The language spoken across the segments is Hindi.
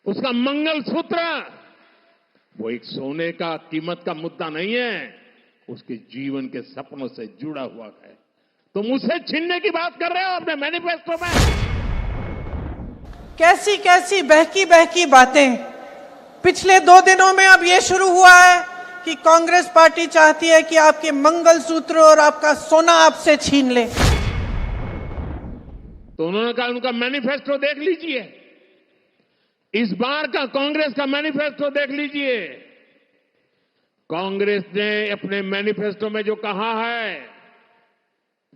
उसका मंगलसूत्र वो एक सोने का कीमत का मुद्दा नहीं है, उसके जीवन के सपनों से जुड़ा हुआ है। तुम उसे छीनने की बात कर रहे हो अपने मैनिफेस्टो में। कैसी कैसी बहकी बहकी बातें। पिछले 2 दिनों में अब यह शुरू हुआ है कि कांग्रेस पार्टी चाहती है कि आपके मंगलसूत्र और आपका सोना आपसे छीन ले। तो उन्होंने कहा उनका मैनिफेस्टो देख लीजिए, इस बार का कांग्रेस का मैनिफेस्टो देख लीजिए। कांग्रेस ने अपने मैनिफेस्टो में जो कहा है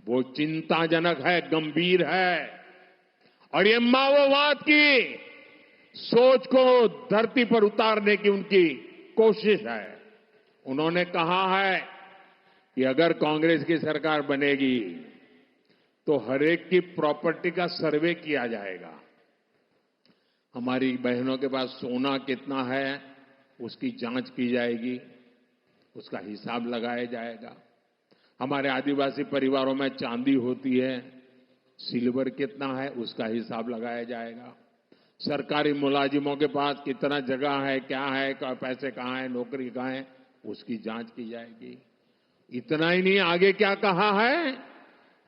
वो चिंताजनक है, गंभीर है, और ये माओवाद की सोच को धरती पर उतारने की उनकी कोशिश है। उन्होंने कहा है कि अगर कांग्रेस की सरकार बनेगी तो हरेक की प्रॉपर्टी का सर्वे किया जाएगा, हमारी बहनों के पास सोना कितना है उसकी जांच की जाएगी, उसका हिसाब लगाया जाएगा। हमारे आदिवासी परिवारों में चांदी होती है, सिल्वर कितना है उसका हिसाब लगाया जाएगा। सरकारी मुलाजिमों के पास कितना जगह है, क्या है, पैसे कहां है, नौकरी कहां है, उसकी जांच की जाएगी। इतना ही नहीं, आगे क्या कहा है,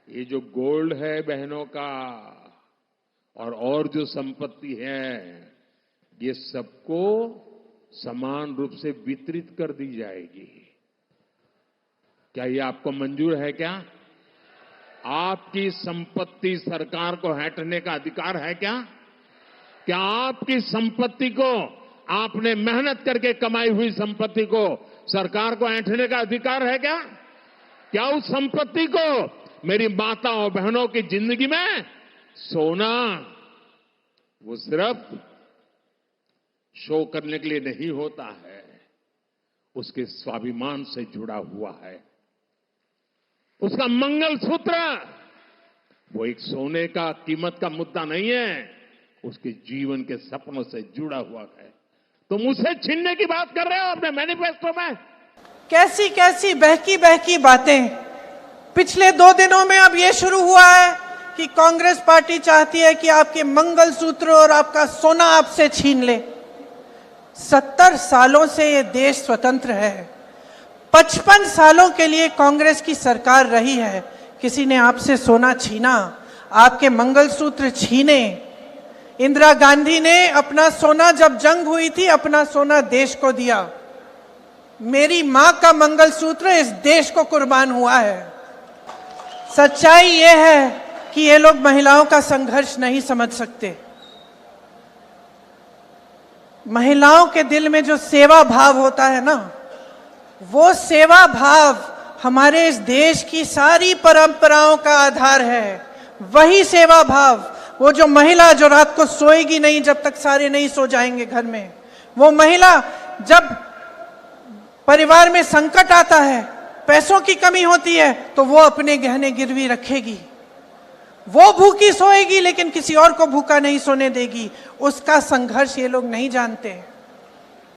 ये जो गोल्ड है बहनों का और जो संपत्ति है ये सबको समान रूप से वितरित कर दी जाएगी। क्या ये आपको मंजूर है? क्या आपकी संपत्ति सरकार को हड़पने का अधिकार है? क्या आपकी संपत्ति को, आपने मेहनत करके कमाई हुई संपत्ति को सरकार को ऐंठने का अधिकार है? क्या उस संपत्ति को मेरी माताओं बहनों की जिंदगी में सोना वो सिर्फ शो करने के लिए नहीं होता है, उसके स्वाभिमान से जुड़ा हुआ है। उसका मंगलसूत्र वो एक सोने का कीमत का मुद्दा नहीं है, उसके जीवन के सपनों से जुड़ा हुआ है। तुम उसे छीनने की बात कर रहे हो अपने मैनिफेस्टो में। कैसी कैसी बहकी बहकी बातें। पिछले 2 दिनों में अब यह शुरू हुआ है कि कांग्रेस पार्टी चाहती है कि आपके मंगलसूत्र और आपका सोना आपसे छीन ले। 70 सालों से ये देश स्वतंत्र है, 55 सालों के लिए कांग्रेस की सरकार रही है। किसी ने आपसे सोना छीना, आपके मंगलसूत्र छीने? इंदिरा गांधी ने अपना सोना, जब जंग हुई थी, अपना सोना देश को दिया। मेरी मां का मंगलसूत्र इस देश को कुर्बान हुआ है। सच्चाई यह है कि ये लोग महिलाओं का संघर्ष नहीं समझ सकते। महिलाओं के दिल में जो सेवा भाव होता है ना, वो सेवा भाव हमारे इस देश की सारी परंपराओं का आधार है। वही सेवा भाव, वो जो महिला जो रात को सोएगी नहीं जब तक सारे नहीं सो जाएंगे घर में, वो महिला जब परिवार में संकट आता है, पैसों की कमी होती है, तो वो अपने गहने गिरवी रखेगी। वो भूखी सोएगी लेकिन किसी और को भूखा नहीं सोने देगी। उसका संघर्ष ये लोग नहीं जानते हैं।